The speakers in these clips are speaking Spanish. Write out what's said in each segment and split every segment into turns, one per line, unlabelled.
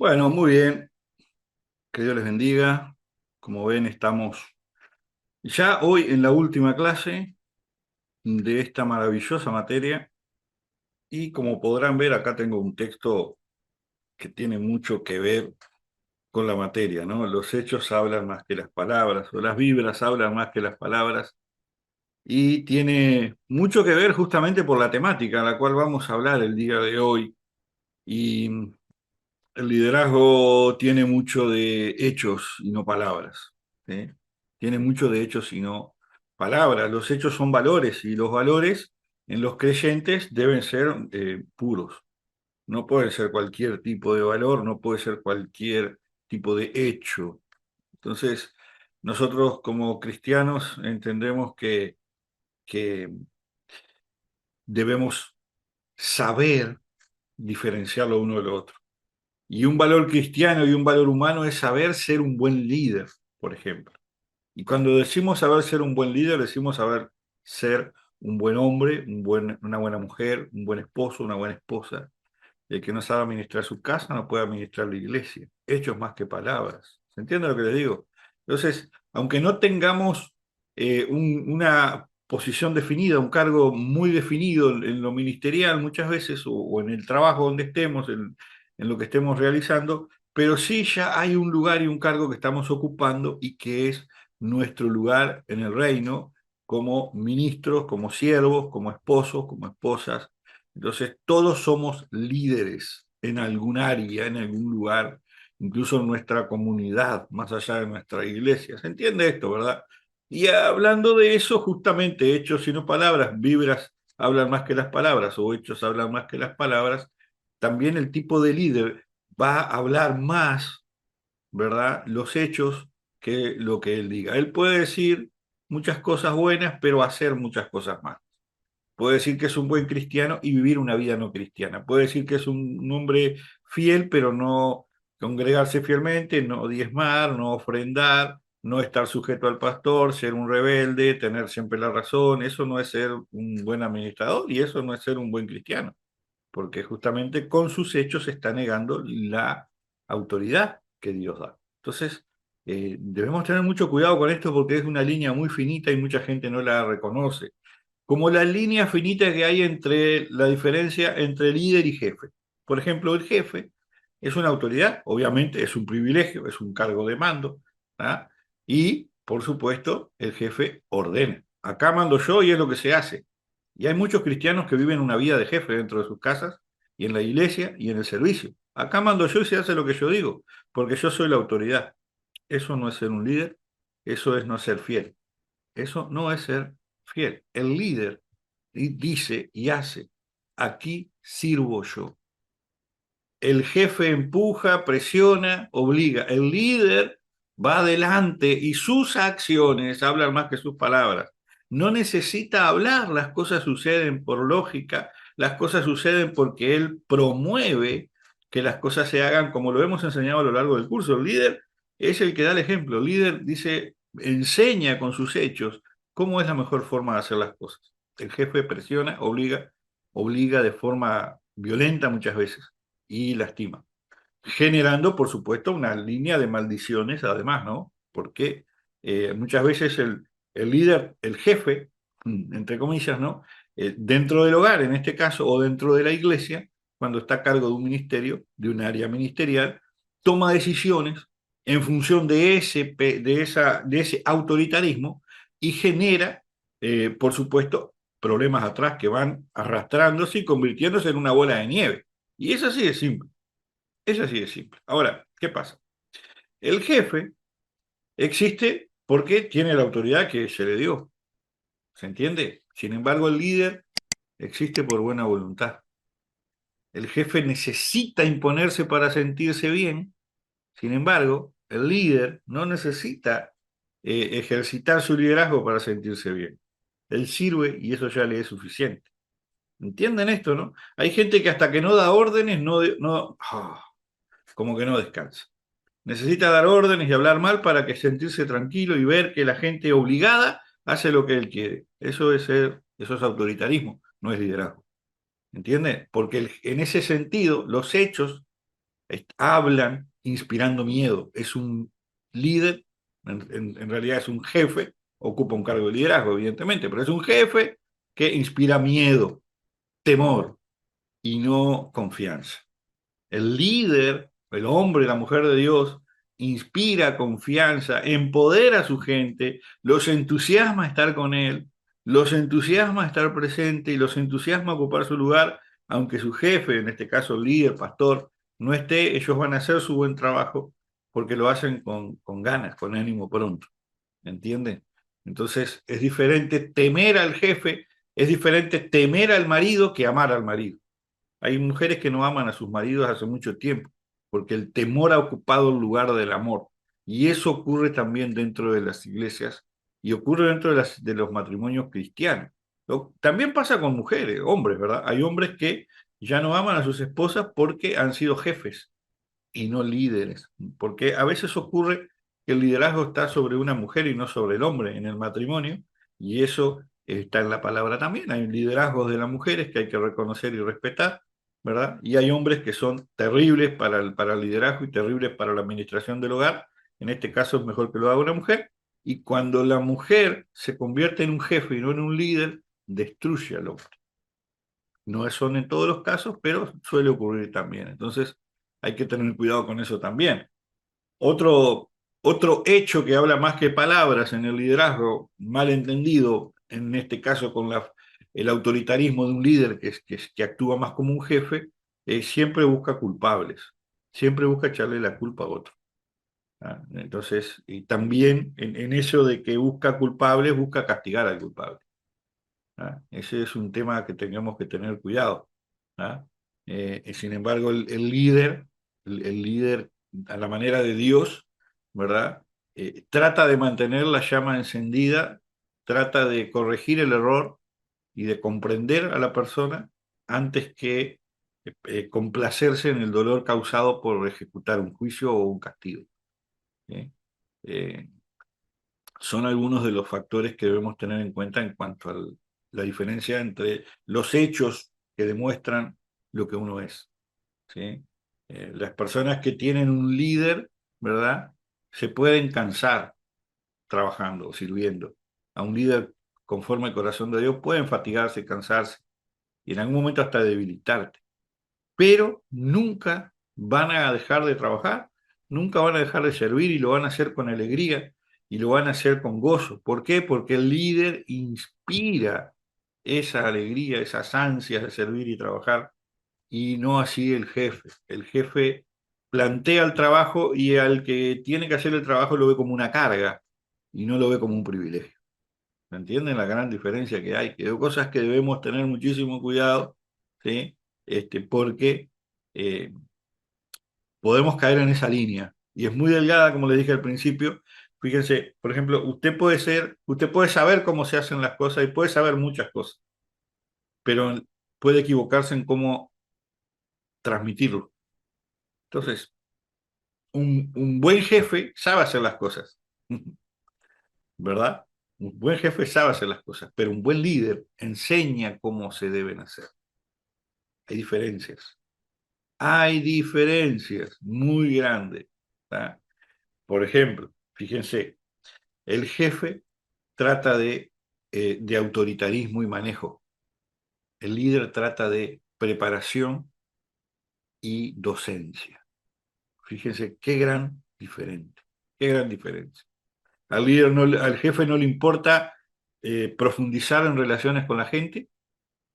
Bueno, muy bien, que Dios les bendiga. Como ven, estamos ya hoy en la última clase de esta maravillosa materia y como podrán ver, acá tengo un texto que tiene mucho que ver con la materia, ¿no? Los hechos hablan más que las palabras, o las vibras hablan más que las palabras, y tiene mucho que ver justamente por la temática a la cual vamos a hablar el día de hoy. Y el liderazgo tiene mucho de hechos y no palabras, ¿sí? Tiene mucho de hechos y no palabras. Los hechos son valores y los valores en los creyentes deben ser puros. No puede ser cualquier tipo de valor, no puede ser cualquier tipo de hecho. Entonces, nosotros como cristianos entendemos que debemos saber diferenciar lo uno de lo otro. Y un valor cristiano y un valor humano es saber ser un buen líder, por ejemplo. Y cuando decimos saber ser un buen líder, decimos saber ser un buen hombre, una buena mujer, un buen esposo, una buena esposa. El que no sabe administrar su casa no puede administrar la iglesia. Hechos más que palabras. ¿Se entiende lo que les digo? Entonces, aunque no tengamos una posición definida, un cargo muy definido en lo ministerial muchas veces, o en el trabajo donde estemos, en lo que estemos realizando, pero sí ya hay un lugar y un cargo que estamos ocupando y que es nuestro lugar en el reino como ministros, como siervos, como esposos, como esposas. Entonces, todos somos líderes en algún área, en algún lugar, incluso en nuestra comunidad, más allá de nuestra iglesia. ¿Se entiende esto, verdad? Y hablando de eso, justamente, hechos y no palabras, vibras hablan más que las palabras, o hechos hablan más que las palabras, también el tipo de líder va a hablar más, ¿verdad? Los hechos que lo que él diga. Él puede decir muchas cosas buenas, pero hacer muchas cosas malas. Puede decir que es un buen cristiano y vivir una vida no cristiana. Puede decir que es un hombre fiel, pero no congregarse fielmente, no diezmar, no ofrendar, no estar sujeto al pastor, ser un rebelde, tener siempre la razón. Eso no es ser un buen administrador y eso no es ser un buen cristiano, porque justamente con sus hechos está negando la autoridad que Dios da. Entonces, debemos tener mucho cuidado con esto porque es una línea muy finita y mucha gente no la reconoce como la línea finita que hay entre la diferencia entre líder y jefe. Por ejemplo, el jefe es una autoridad, obviamente es un privilegio, es un cargo de mando, ¿ah? Y, por supuesto, el jefe ordena. Acá mando yo y es lo que se hace. Y hay muchos cristianos que viven una vida de jefe dentro de sus casas y en la iglesia y en el servicio. Acá mando yo y se hace lo que yo digo, porque yo soy la autoridad. Eso no es ser un líder, eso es no ser fiel. Eso no es ser fiel. El líder dice y hace, aquí sirvo yo. El jefe empuja, presiona, obliga. El líder va adelante y sus acciones hablan más que sus palabras. No necesita hablar, las cosas suceden por lógica, las cosas suceden porque él promueve que las cosas se hagan como lo hemos enseñado a lo largo del curso. El líder es el que da el ejemplo. El líder dice, enseña con sus hechos cómo es la mejor forma de hacer las cosas. El jefe presiona, obliga de forma violenta muchas veces y lastima, generando, por supuesto, una línea de maldiciones además, ¿no? Porque muchas veces el líder, el jefe, entre comillas, ¿no? Dentro del hogar, en este caso, o dentro de la iglesia, cuando está a cargo de un ministerio, de un área ministerial, toma decisiones en función de ese autoritarismo y genera, por supuesto, problemas atrás que van arrastrándose y convirtiéndose en una bola de nieve. Y es así de simple. Es así de simple. Ahora, ¿qué pasa? El jefe existe porque tiene la autoridad que se le dio. ¿Se entiende? Sin embargo, el líder existe por buena voluntad. El jefe necesita imponerse para sentirse bien. Sin embargo, el líder no necesita ejercitar su liderazgo para sentirse bien. Él sirve y eso ya le es suficiente. ¿Entienden esto, no? Hay gente que hasta que no da órdenes, como que no descansa. Necesita dar órdenes y hablar mal para que sentirse tranquilo y ver que la gente obligada hace lo que él quiere. Eso es autoritarismo, no es liderazgo. ¿Entiende? Porque en ese sentido, los hechos hablan inspirando miedo. Es un líder, en realidad es un jefe, ocupa un cargo de liderazgo, evidentemente, pero es un jefe que inspira miedo, temor y no confianza. El líder, el hombre, la mujer de Dios, inspira confianza, empodera a su gente, los entusiasma a estar con él, los entusiasma a estar presente y los entusiasma a ocupar su lugar, aunque su jefe, en este caso el líder, pastor, no esté, ellos van a hacer su buen trabajo porque lo hacen con ganas, con ánimo pronto. ¿Entienden? Entonces es diferente temer al jefe, es diferente temer al marido que amar al marido. Hay mujeres que no aman a sus maridos hace mucho tiempo, porque el temor ha ocupado el lugar del amor. Y eso ocurre también dentro de las iglesias y ocurre dentro de los matrimonios cristianos. También pasa con mujeres, hombres, ¿verdad? Hay hombres que ya no aman a sus esposas porque han sido jefes y no líderes, porque a veces ocurre que el liderazgo está sobre una mujer y no sobre el hombre en el matrimonio, y eso está en la palabra también. Hay liderazgos de las mujeres que hay que reconocer y respetar, ¿verdad? Y hay hombres que son terribles para el liderazgo y terribles para la administración del hogar. En este caso es mejor que lo haga una mujer. Y cuando la mujer se convierte en un jefe y no en un líder, destruye al hombre. No son en todos los casos, pero suele ocurrir también. Entonces, hay que tener cuidado con eso también. Otro, otro hecho que habla más que palabras en el liderazgo, mal entendido, en este caso con el autoritarismo de un líder que actúa más como un jefe, siempre busca culpables, siempre busca echarle la culpa a otro. ¿Ah? Entonces, y también en eso de que busca culpables, busca castigar al culpable. ¿Ah? Ese es un tema que tenemos que tener cuidado. ¿Ah? Sin embargo, el líder a la manera de Dios, ¿verdad? Trata de mantener la llama encendida, trata de corregir el error y de comprender a la persona antes que complacerse en el dolor causado por ejecutar un juicio o un castigo. ¿Sí? Eh, Son algunos de los factores que debemos tener en cuenta en cuanto a la diferencia entre los hechos que demuestran lo que uno es. ¿Sí? Las personas que tienen un líder, ¿verdad? Se pueden cansar trabajando o sirviendo. A un líder conforme al corazón de Dios pueden fatigarse, cansarse y en algún momento hasta debilitarte, pero nunca van a dejar de trabajar, nunca van a dejar de servir y lo van a hacer con alegría y lo van a hacer con gozo. ¿Por qué? Porque el líder inspira esa alegría, esas ansias de servir y trabajar, y no así el jefe. El jefe plantea el trabajo y al que tiene que hacer el trabajo lo ve como una carga y no lo ve como un privilegio. ¿Me entienden la gran diferencia que hay? Que hay cosas que debemos tener muchísimo cuidado, ¿sí? Porque eh, podemos caer en esa línea. Y es muy delgada, como le dije al principio. Fíjense, por ejemplo, usted puede saber cómo se hacen las cosas y puede saber muchas cosas, pero puede equivocarse en cómo transmitirlo. Entonces, un buen jefe sabe hacer las cosas, ¿verdad? Un buen jefe sabe hacer las cosas, pero un buen líder enseña cómo se deben hacer. Hay diferencias. Hay diferencias muy grandes. ¿Tá? Por ejemplo, fíjense, el jefe trata de autoritarismo y manejo. El líder trata de preparación y docencia. Fíjense qué gran diferencia. Al jefe no le importa profundizar en relaciones con la gente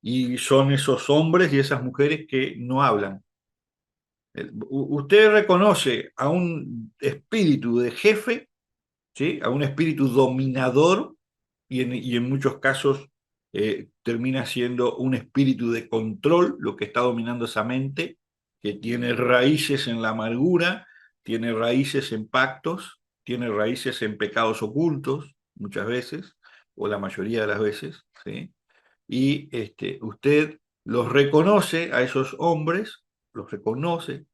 y son esos hombres y esas mujeres que no hablan. Usted reconoce a un espíritu de jefe, ¿sí? A un espíritu dominador y en muchos casos termina siendo un espíritu de control, lo que está dominando esa mente, que tiene raíces en la amargura, tiene raíces en pactos, tiene raíces en pecados ocultos, muchas veces, o la mayoría de las veces, ¿sí? Y usted los reconoce a esos hombres, los reconoce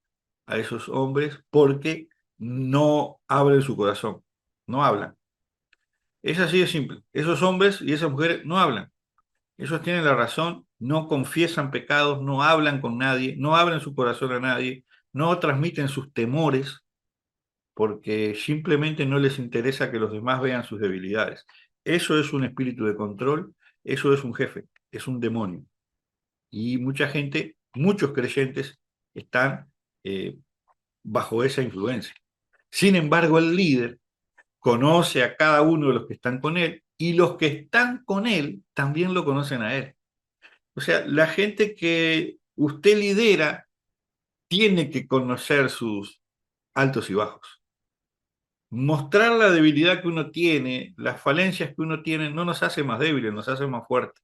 a esos hombres porque no abren su corazón, no hablan. Es así de simple. Esos hombres y esas mujeres no hablan. Ellos tienen la razón, no confiesan pecados, no hablan con nadie, no abren su corazón a nadie, no transmiten sus temores porque simplemente no les interesa que los demás vean sus debilidades. Eso es un espíritu de control, eso es un jefe, es un demonio. Y mucha gente, muchos creyentes están eh, bajo esa influencia. Sin embargo, el líder conoce a cada uno de los que están con él y los que están con él también lo conocen a él. O sea, la gente que usted lidera tiene que conocer sus altos y bajos. Mostrar la debilidad que uno tiene, las falencias que uno tiene, no nos hace más débiles, nos hace más fuertes.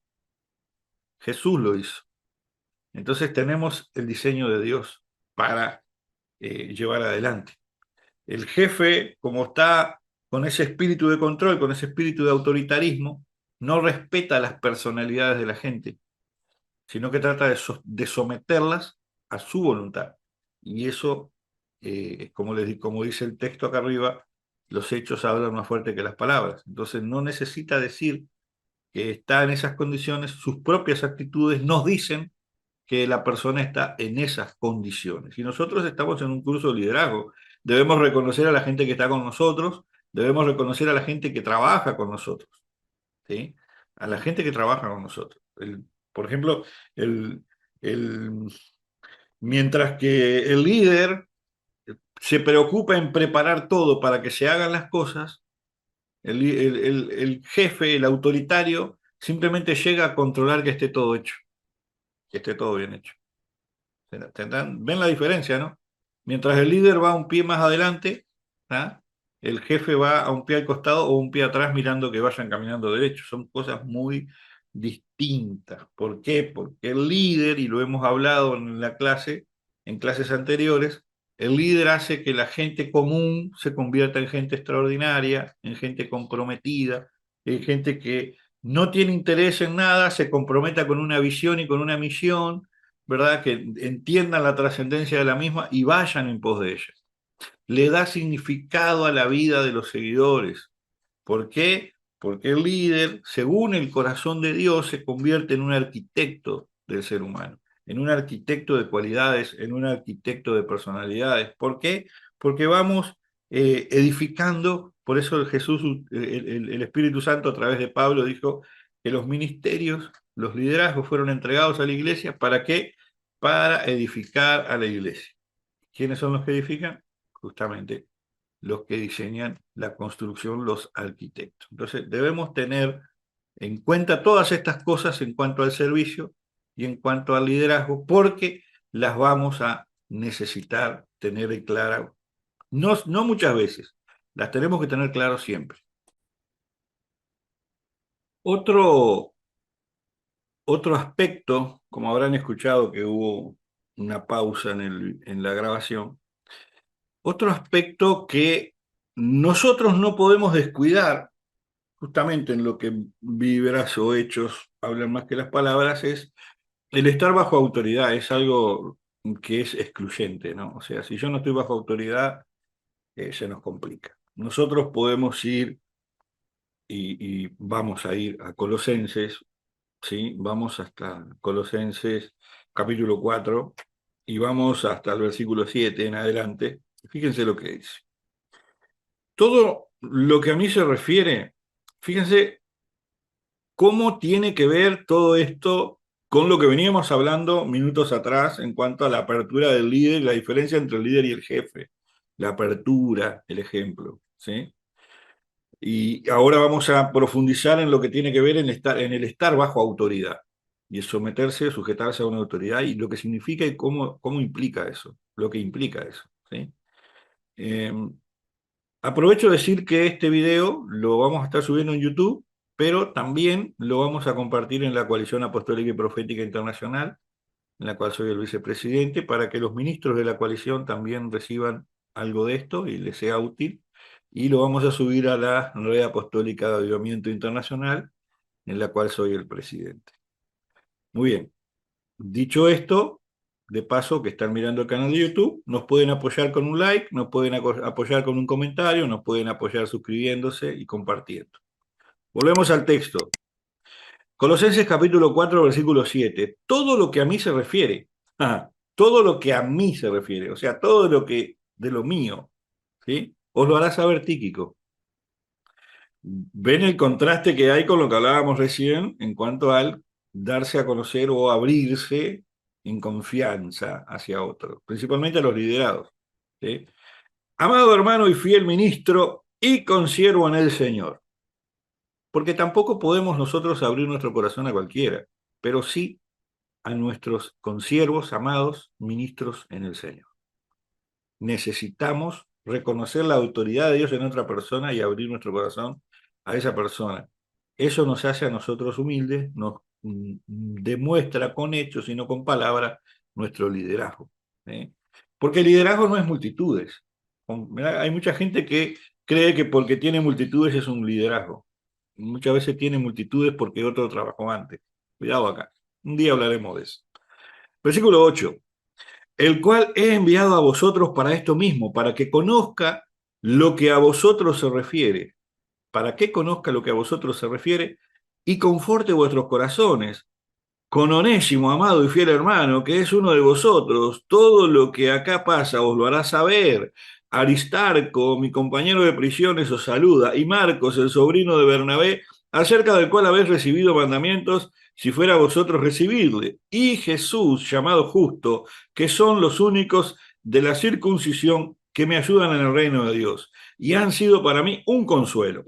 Jesús lo hizo. Entonces tenemos el diseño de Dios para llevar adelante. El jefe, como está con ese espíritu de control, con ese espíritu de autoritarismo, no respeta las personalidades de la gente, sino que trata de someterlas a su voluntad. Y eso, como dice el texto acá arriba, los hechos hablan más fuerte que las palabras. Entonces no necesita decir que está en esas condiciones, sus propias actitudes nos dicen que la persona está en esas condiciones. Y nosotros estamos en un curso de liderazgo. Debemos reconocer a la gente que está con nosotros, debemos reconocer a la gente que trabaja con nosotros, ¿sí? A la gente que trabaja con nosotros. Por ejemplo, el, el, mientras que el líder se preocupa en preparar todo para que se hagan las cosas, el jefe, el autoritario, simplemente llega a controlar que esté todo hecho, que esté todo bien hecho. ¿Ven la diferencia, no? Mientras el líder va un pie más adelante, ¿ah? El jefe va a un pie al costado o un pie atrás mirando que vayan caminando derecho. Son cosas muy distintas. ¿Por qué? Porque el líder, y lo hemos hablado en la clase, en clases anteriores, el líder hace que la gente común se convierta en gente extraordinaria, en gente comprometida, en gente que no tiene interés en nada, se comprometa con una visión y con una misión, ¿verdad? Que entiendan la trascendencia de la misma y vayan en pos de ella. Le da significado a la vida de los seguidores. ¿Por qué? Porque el líder, según el corazón de Dios, se convierte en un arquitecto del ser humano, en un arquitecto de cualidades, en un arquitecto de personalidades. ¿Por qué? Porque vamos edificando, por eso Jesús, el Espíritu Santo a través de Pablo dijo que los ministerios, los liderazgos fueron entregados a la iglesia. ¿Para qué? Para edificar a la iglesia. ¿Quiénes son los que edifican? Justamente los que diseñan la construcción, los arquitectos. Entonces, debemos tener en cuenta todas estas cosas en cuanto al servicio y en cuanto al liderazgo, porque las vamos a necesitar tener en clara, no muchas veces, las tenemos que tener claro siempre. Otro, otro aspecto, como habrán escuchado que hubo una pausa en la grabación, otro aspecto que nosotros no podemos descuidar justamente en lo que vibras o hechos hablan más que las palabras, es el estar bajo autoridad, es algo que es excluyente, ¿no? O sea, si yo no estoy bajo autoridad, se nos complica. Nosotros podemos ir y vamos a ir a Colosenses, ¿sí? Vamos hasta Colosenses capítulo 4 y vamos hasta el versículo 7 en adelante. Fíjense lo que dice. Todo lo que a mí se refiere, fíjense ¿cómo tiene que ver todo esto con lo que veníamos hablando minutos atrás en cuanto a la apertura del líder y la diferencia entre el líder y el jefe? La apertura, el ejemplo, ¿sí? Y ahora vamos a profundizar en lo que tiene que ver en el estar bajo autoridad y el someterse, sujetarse a una autoridad y lo que significa y cómo implica eso, lo que implica eso, ¿sí? Eh, Aprovecho de decir que este video lo vamos a estar subiendo en YouTube, pero también lo vamos a compartir en la Coalición Apostólica y Profética Internacional, en la cual soy el vicepresidente, para que los ministros de la coalición también reciban algo de esto y les sea útil. Y lo vamos a subir a la Red Apostólica de Avivamiento Internacional, en la cual soy el presidente. Muy bien. Dicho esto, de paso que están mirando el canal de YouTube, nos pueden apoyar con un like, nos pueden apoyar con un comentario, nos pueden apoyar suscribiéndose y compartiendo. Volvemos al texto. Colosenses capítulo 4, versículo 7. Todo lo que a mí se refiere. todo lo que a mí se refiere, o sea, todo lo que de lo mío, ¿sí? Os lo hará saber Tíquico. ¿Ven el contraste que hay con lo que hablábamos recién en cuanto al darse a conocer o abrirse en confianza hacia otros, principalmente a los liderados, ¿sí? Amado hermano y fiel ministro y consiervo en el Señor, porque tampoco podemos nosotros abrir nuestro corazón a cualquiera, pero sí a nuestros consiervos, amados ministros en el Señor. Necesitamos reconocer la autoridad de Dios en otra persona y abrir nuestro corazón a esa persona. Eso nos hace a nosotros humildes, nos demuestra con hechos y no con palabras nuestro liderazgo. ¿Eh? Porque el liderazgo no es multitudes. Hay mucha gente que cree que porque tiene multitudes es un liderazgo. Muchas veces tiene multitudes porque otro trabajó antes. Cuidado acá. Un día hablaremos de eso. Versículo 8, el cual he enviado a vosotros para esto mismo, para que conozca lo que a vosotros se refiere, para que conozca lo que a vosotros se refiere y conforte vuestros corazones, con Onésimo, amado y fiel hermano, que es uno de vosotros. Todo lo que acá pasa os lo hará saber. Aristarco, mi compañero de prisiones, os saluda, y Marcos, el sobrino de Bernabé, acerca del cual habéis recibido mandamientos, si fuera vosotros recibirle, y Jesús, llamado justo, que son los únicos de la circuncisión que me ayudan en el reino de Dios, y han sido para mí un consuelo,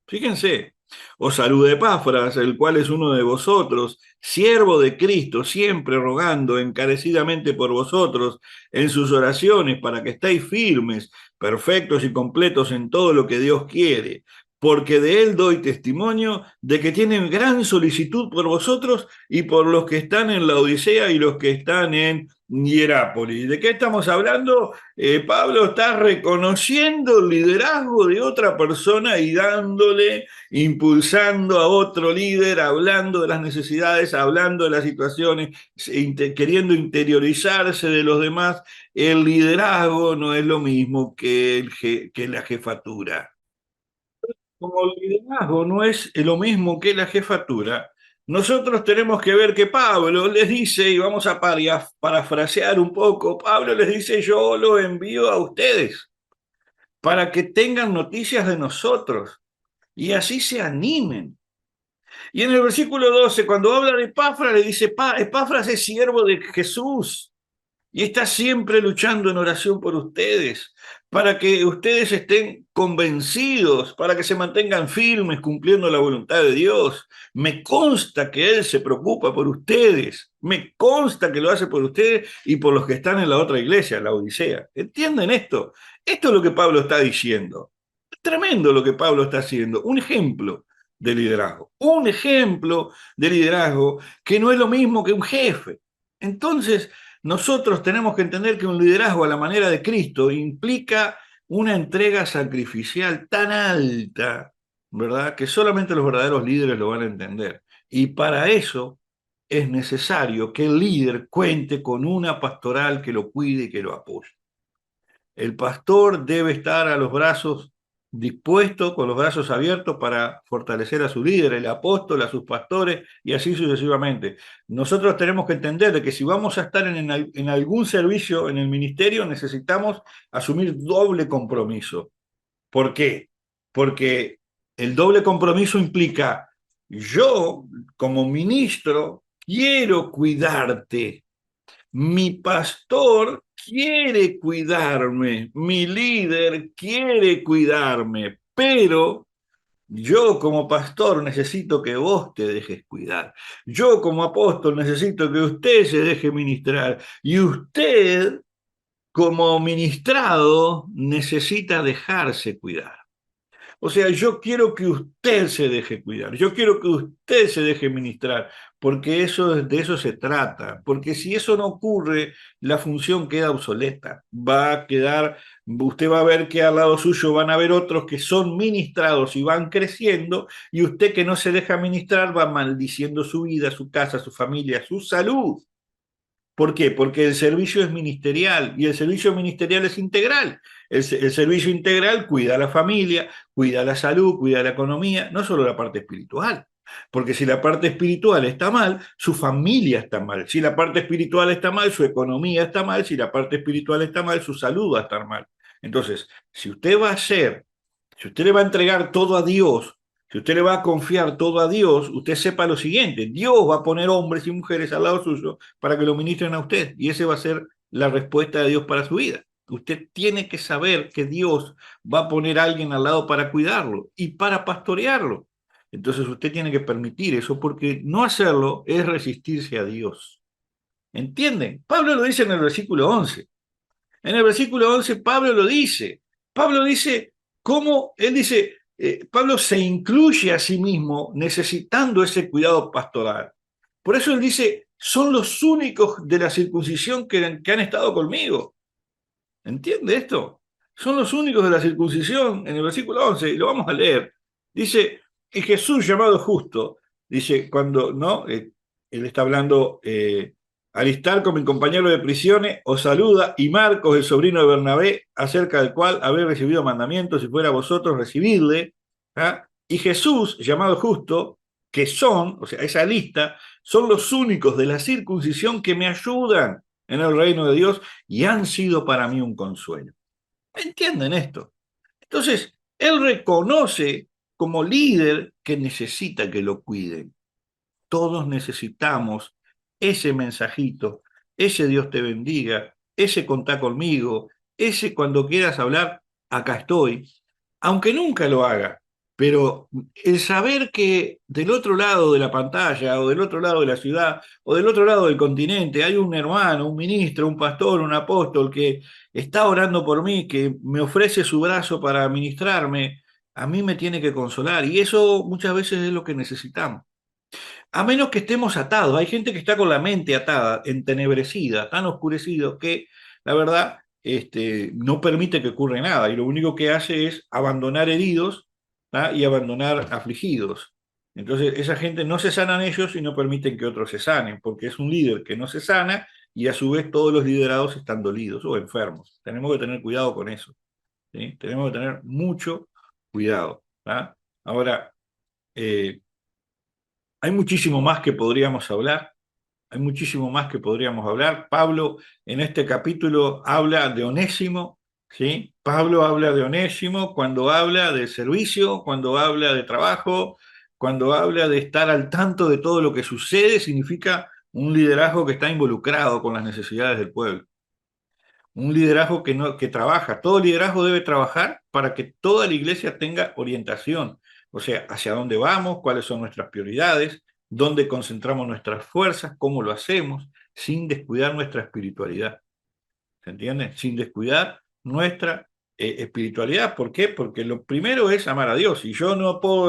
fíjense. Os salude Epafras, el cual es uno de vosotros, siervo de Cristo, siempre rogando encarecidamente por vosotros en sus oraciones para que estéis firmes, perfectos y completos en todo lo que Dios quiere, porque de él doy testimonio de que tienen gran solicitud por vosotros y por los que están en la Odisea y los que están en Hierápolis. ¿De qué estamos hablando? Pablo está reconociendo el liderazgo de otra persona y dándole, impulsando a otro líder, hablando de las necesidades, hablando de las situaciones, queriendo interiorizarse de los demás. El liderazgo no es lo mismo que la jefatura. Como el liderazgo no es lo mismo que la jefatura, nosotros tenemos que ver que Pablo les dice, y vamos a parafrasear un poco, Pablo les dice, yo lo envío a ustedes para que tengan noticias de nosotros y así se animen. Y en el versículo 12, cuando habla de Epafras, le dice, Epafras es siervo de Jesús y está siempre luchando en oración por ustedes, para que ustedes estén convencidos, para que se mantengan firmes cumpliendo la voluntad de Dios. Me consta que Él se preocupa por ustedes, me consta que lo hace por ustedes y por los que están en la otra iglesia, la Odisea. ¿Entienden esto? Esto es lo que Pablo está diciendo. Es tremendo lo que Pablo está haciendo. Un ejemplo de liderazgo. Un ejemplo de liderazgo que no es lo mismo que un jefe. Entonces, nosotros tenemos que entender que un liderazgo a la manera de Cristo implica una entrega sacrificial tan alta, ¿verdad? Que solamente los verdaderos líderes lo van a entender. Y para eso es necesario que el líder cuente con una pastoral que lo cuide y que lo apoye. El pastor debe estar a los brazos dispuesto, con los brazos abiertos para fortalecer a su líder, el apóstol, a sus pastores y así sucesivamente. Nosotros tenemos que entender que si vamos a estar en algún servicio en el ministerio, necesitamos asumir doble compromiso. ¿Por qué? Porque el doble compromiso implica, yo como ministro quiero cuidarte, mi pastor quiere cuidarme, mi líder quiere cuidarme, pero yo como pastor necesito que vos te dejes cuidar. Yo como apóstol necesito que usted se deje ministrar. Y usted como ministrado necesita dejarse cuidar. O sea, yo quiero que usted se deje cuidar, yo quiero que usted se deje ministrar, porque de eso se trata, porque si eso no ocurre, la función queda obsoleta, va a quedar, usted va a ver que al lado suyo van a haber otros que son ministrados y van creciendo, y usted que no se deja ministrar va maldiciendo su vida, su casa, su familia, su salud. ¿Por qué? Porque el servicio es ministerial y el servicio ministerial es integral. El servicio integral cuida a la familia, cuida la salud, cuida la economía, no solo la parte espiritual. Porque si la parte espiritual está mal, su familia está mal. Si la parte espiritual está mal, su economía está mal. Si la parte espiritual está mal, su salud va a estar mal. Entonces, si usted le va a entregar todo a Dios, si usted le va a confiar todo a Dios, usted sepa lo siguiente: Dios va a poner hombres y mujeres al lado suyo para que lo ministren a usted. Y esa va a ser la respuesta de Dios para su vida. Usted tiene que saber que Dios va a poner a alguien al lado para cuidarlo y para pastorearlo. Entonces usted tiene que permitir eso, porque no hacerlo es resistirse a Dios. ¿Entienden? Pablo lo dice en el versículo 11. En el versículo 11 Pablo lo dice. Pablo dice cómo, él dice, Pablo se incluye a sí mismo necesitando ese cuidado pastoral. Por eso él dice, son los únicos de la circuncisión que han estado conmigo. ¿Entiende esto? Son los únicos de la circuncisión en el versículo 11, y lo vamos a leer. Dice, y Jesús llamado justo, dice, cuando, ¿no? Él está hablando, Aristarco, mi compañero de prisiones, os saluda, y Marcos, el sobrino de Bernabé, acerca del cual habéis recibido mandamientos, si fuera vosotros, recibidle. ¿Ah? Y Jesús, llamado justo, que son, o sea, esa lista, son los únicos de la circuncisión que me ayudan en el reino de Dios y han sido para mí un consuelo. ¿Entienden esto? Entonces, él reconoce como líder que necesita que lo cuiden. Todos necesitamos ese mensajito, ese Dios te bendiga, ese contá conmigo, ese cuando quieras hablar, acá estoy, aunque nunca lo haga. Pero el saber que del otro lado de la pantalla, o del otro lado de la ciudad, o del otro lado del continente, hay un hermano, un ministro, un pastor, un apóstol que está orando por mí, que me ofrece su brazo para ministrarme, a mí me tiene que consolar. Y eso muchas veces es lo que necesitamos. A menos que estemos atados. Hay gente que está con la mente atada, entenebrecida, tan oscurecido que la verdad no permite que ocurra nada, y lo único que hace es abandonar heridos, ¿tá? Y abandonar afligidos. Entonces esa gente no se sanan ellos y no permiten que otros se sanen, porque es un líder que no se sana, y a su vez todos los liderados están dolidos o enfermos. Tenemos que tener cuidado con eso, ¿sí? Tenemos que tener mucho cuidado, ¿tá? Ahora, eh, hay muchísimo más que podríamos hablar, hay muchísimo más que podríamos hablar. Pablo en este capítulo habla de Onésimo, ¿sí? Pablo habla de Onésimo cuando habla de servicio, cuando habla de trabajo, cuando habla de estar al tanto de todo lo que sucede, significa un liderazgo que está involucrado con las necesidades del pueblo. Un liderazgo que, no, que trabaja. Todo liderazgo debe trabajar para que toda la iglesia tenga orientación. O sea, hacia dónde vamos, cuáles son nuestras prioridades, dónde concentramos nuestras fuerzas, cómo lo hacemos, sin descuidar nuestra espiritualidad. ¿Se entiende? Sin descuidar nuestra espiritualidad. ¿Por qué? Porque lo primero es amar a Dios. Y yo no puedo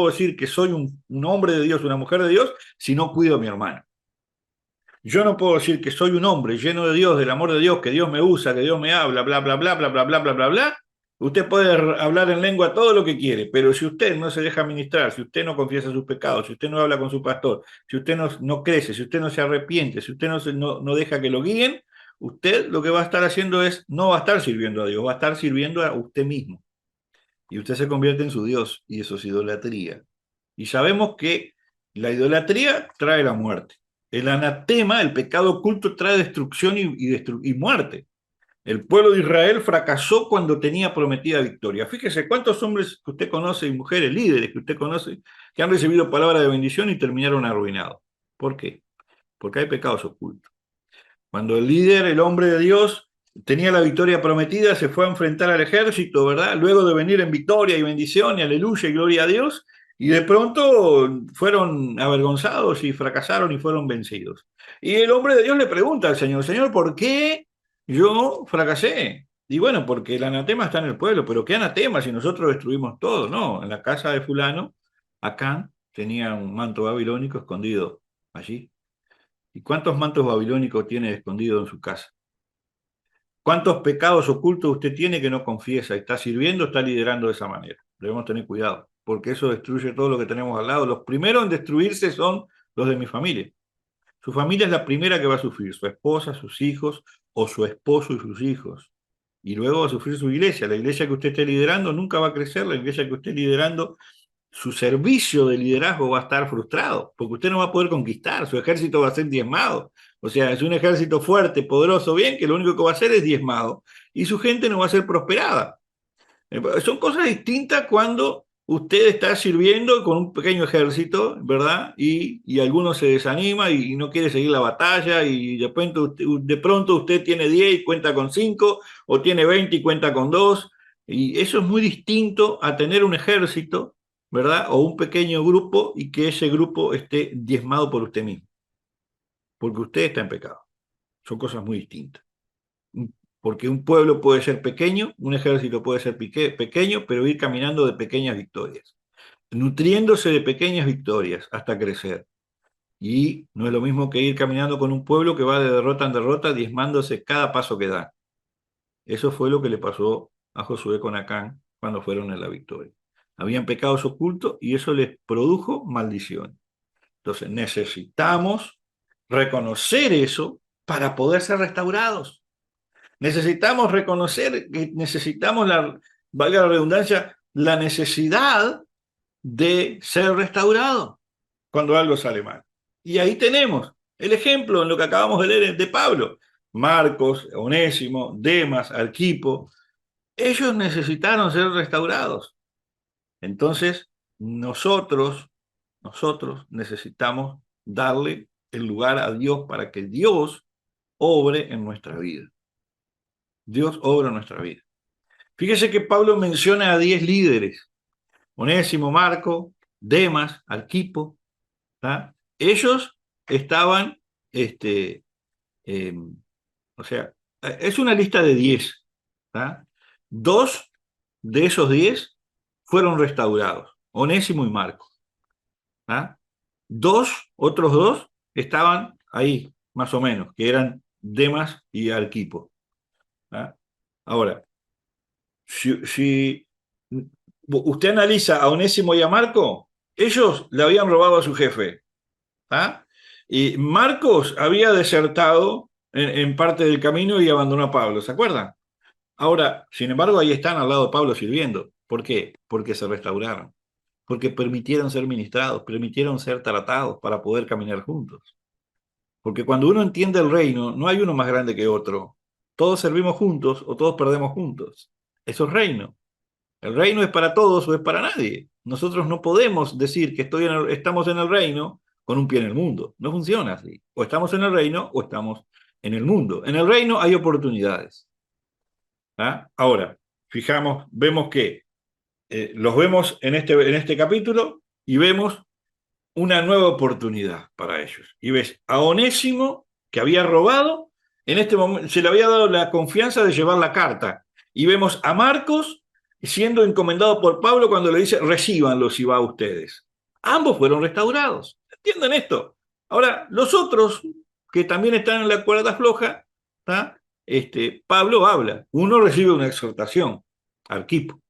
decir que soy un hombre de Dios, una mujer de Dios, si no cuido a mi hermano. Yo no puedo decir que soy un hombre lleno de Dios, del amor de Dios, que Dios me usa, que Dios me habla, bla, bla, bla, bla, bla, bla, bla, bla, bla. Usted puede hablar en lengua todo lo que quiere, pero si usted no se deja ministrar, si usted no confiesa sus pecados, si usted no habla con su pastor, si usted no crece, si usted no se arrepiente, si usted no deja que lo guíen, usted lo que va a estar haciendo es, no va a estar sirviendo a Dios, va a estar sirviendo a usted mismo. Y usted se convierte en su Dios, y eso es idolatría. Y sabemos que la idolatría trae la muerte. El anatema, el pecado oculto, trae destrucción y muerte. El pueblo de Israel fracasó cuando tenía prometida victoria. Fíjese cuántos hombres que usted conoce y mujeres líderes que usted conoce que han recibido palabra de bendición y terminaron arruinados. ¿Por qué? Porque hay pecados ocultos. Cuando el líder, el hombre de Dios, tenía la victoria prometida, se fue a enfrentar al ejército, ¿verdad? Luego de venir en victoria y bendición y aleluya y gloria a Dios, y de pronto fueron avergonzados y fracasaron y fueron vencidos. Y el hombre de Dios le pregunta al Señor, Señor, ¿por qué yo fracasé? Y bueno, porque el anatema está en el pueblo, pero ¿qué anatema si nosotros destruimos todo? No, en la casa de fulano, Acán tenía un manto babilónico escondido allí. ¿Y cuántos mantos babilónicos tiene escondido en su casa? ¿Cuántos pecados ocultos usted tiene que no confiesa? ¿Está sirviendo, está liderando de esa manera? Debemos tener cuidado, porque eso destruye todo lo que tenemos al lado. Los primeros en destruirse son los de mi familia. Su familia es la primera que va a sufrir, su esposa, sus hijos, o su esposo y sus hijos. Y luego va a sufrir su iglesia. La iglesia que usted esté liderando nunca va a crecer, la iglesia que usted esté liderando su servicio de liderazgo va a estar frustrado, porque usted no va a poder conquistar, su ejército va a ser diezmado. O sea, es un ejército fuerte, poderoso, bien, que lo único que va a hacer es diezmado, y su gente no va a ser prosperada. Son cosas distintas cuando usted está sirviendo con un pequeño ejército, ¿verdad? Y alguno se desanima y no quiere seguir la batalla y de pronto usted tiene 10 y cuenta con 5 o tiene 20 y cuenta con 2. Y eso es muy distinto a tener un ejército, ¿verdad? O un pequeño grupo y que ese grupo esté diezmado por usted mismo, porque usted está en pecado. Son cosas muy distintas. Porque un pueblo puede ser pequeño, un ejército puede ser pequeño, pero ir caminando de pequeñas victorias, nutriéndose de pequeñas victorias hasta crecer. Y no es lo mismo que ir caminando con un pueblo que va de derrota en derrota, diezmándose cada paso que da. Eso fue lo que le pasó a Josué con Acán cuando fueron en la victoria. Habían pecados ocultos y eso les produjo maldición. Entonces necesitamos reconocer eso para poder ser restaurados. Necesitamos reconocer que necesitamos valga la redundancia, la necesidad de ser restaurado cuando algo sale mal. Y ahí tenemos el ejemplo en lo que acabamos de leer de Pablo. Marcos, Onésimo, Demas, Arquipo, ellos necesitaron ser restaurados. Entonces, nosotros necesitamos darle el lugar a Dios para que Dios obre en nuestra vida. Dios obra en nuestra vida. Fíjese que Pablo menciona a 10 líderes: Onésimo, Marco, Demas, Arquipo. ¿Tá? Ellos estaban, este, eh, o sea, es una lista de 10. ¿Tá? Dos de esos 10 fueron restaurados, Onésimo y Marco. ¿Tá? Otros dos estaban ahí, más o menos, que eran Demas y Arquipo. ¿Tá? Ahora, si usted analiza a Onésimo y a Marco, ellos le habían robado a su jefe. ¿Ah? Y Marcos había desertado en parte del camino y abandonó a Pablo, ¿se acuerdan? Ahora, sin embargo, ahí están al lado de Pablo sirviendo. ¿Por qué? Porque se restauraron, porque permitieron ser ministrados, permitieron ser tratados para poder caminar juntos. Porque cuando uno entiende el reino, no hay uno más grande que otro. Todos servimos juntos o todos perdemos juntos. Eso es reino. El reino es para todos o es para nadie. Nosotros no podemos decir que estamos en el reino con un pie en el mundo. No funciona así. O estamos en el reino o estamos en el mundo. En el reino hay oportunidades. ¿Ah? Ahora, vemos que los vemos en este capítulo y vemos una nueva oportunidad para ellos. Y ves a Onésimo, que había robado, en este momento se le había dado la confianza de llevar la carta. Y vemos a Marcos siendo encomendado por Pablo cuando le dice, recíbanlo si va a ustedes. Ambos fueron restaurados. ¿Entienden esto? Ahora, los otros, que también están en la cuerda floja, ¿tá? Pablo habla. Uno recibe una exhortación, Arquipo.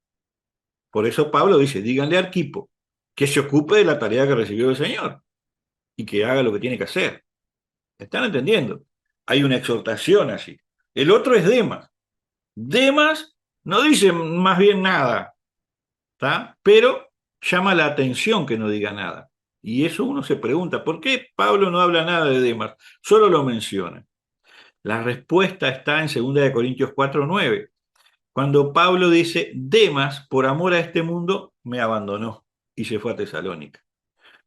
Por eso Pablo dice, díganle a Arquipo que se ocupe de la tarea que recibió el Señor y que haga lo que tiene que hacer. ¿Están entendiendo? Hay una exhortación así. El otro es Demas. Demas no dice más bien nada, ¿está? Pero llama la atención que no diga nada. Y eso uno se pregunta, ¿por qué Pablo no habla nada de Demas? Solo lo menciona. La respuesta está en 2 Corintios 4:9, cuando Pablo dice, Demas, por amor a este mundo, me abandonó y se fue a Tesalónica.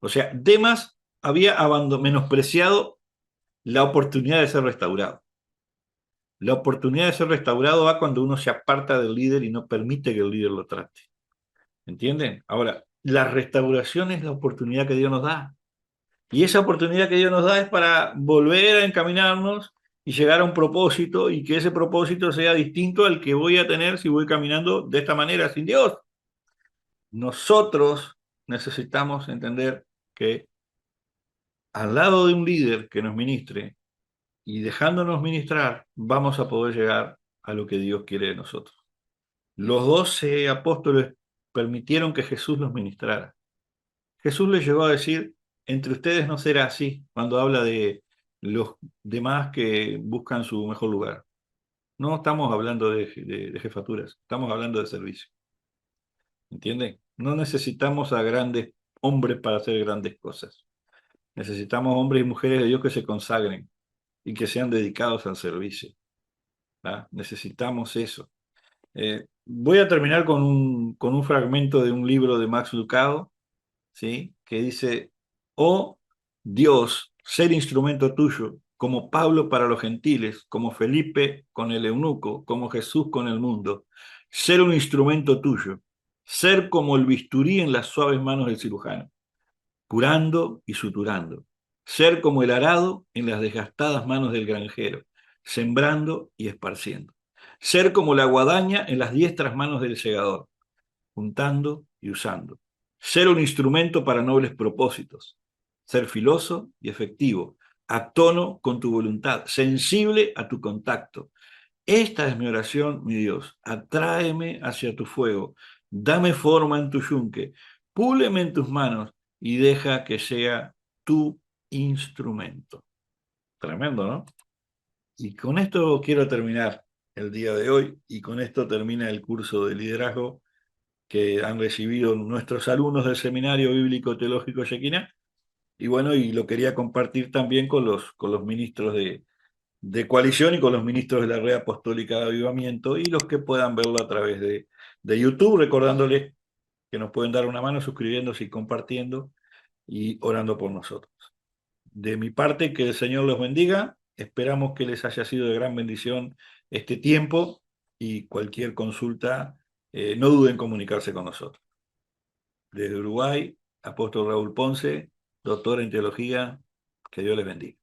O sea, Demas había menospreciado la oportunidad de ser restaurado. La oportunidad de ser restaurado va cuando uno se aparta del líder y no permite que el líder lo trate. ¿Entienden? Ahora, la restauración es la oportunidad que Dios nos da. Y esa oportunidad que Dios nos da es para volver a encaminarnos y llegar a un propósito y que ese propósito sea distinto al que voy a tener si voy caminando de esta manera sin Dios. Nosotros necesitamos entender que al lado de un líder que nos ministre, y dejándonos ministrar, vamos a poder llegar a lo que Dios quiere de nosotros. Los 12 apóstoles permitieron que Jesús los ministrara. Jesús les llegó a decir, entre ustedes no será así, cuando habla de los demás que buscan su mejor lugar. No estamos hablando de jefaturas, estamos hablando de servicio. ¿Entienden? No necesitamos a grandes hombres para hacer grandes cosas. Necesitamos hombres y mujeres de Dios que se consagren y que sean dedicados al servicio. ¿Ah? Necesitamos eso. Voy a terminar con un fragmento de un libro de Max Lucado, ¿sí? Que dice, oh Dios, ser instrumento tuyo, como Pablo para los gentiles, como Felipe con el eunuco, como Jesús con el mundo, ser un instrumento tuyo, ser como el bisturí en las suaves manos del cirujano, curando y suturando, ser como el arado en las desgastadas manos del granjero, sembrando y esparciendo, ser como la guadaña en las diestras manos del segador, juntando y usando. Ser un instrumento para nobles propósitos. Ser filoso y efectivo, a tono con tu voluntad, sensible a tu contacto. Esta es mi oración, mi Dios. Atráeme hacia tu fuego. Dame forma en tu yunque. Púleme en tus manos y deja que sea tu instrumento. Tremendo, ¿no? Y con esto quiero terminar el día de hoy y con esto termina el curso de liderazgo que han recibido nuestros alumnos del Seminario Bíblico Teológico Shekinah. Y bueno, y lo quería compartir también con los ministros de coalición y con los ministros de la Red Apostólica de Avivamiento y los que puedan verlo a través de YouTube, recordándoles que nos pueden dar una mano suscribiéndose y compartiendo y orando por nosotros. De mi parte, que el Señor los bendiga. Esperamos que les haya sido de gran bendición este tiempo y cualquier consulta, no duden en comunicarse con nosotros. Desde Uruguay, apóstol Raúl Ponce, doctor en teología, que Dios les bendiga.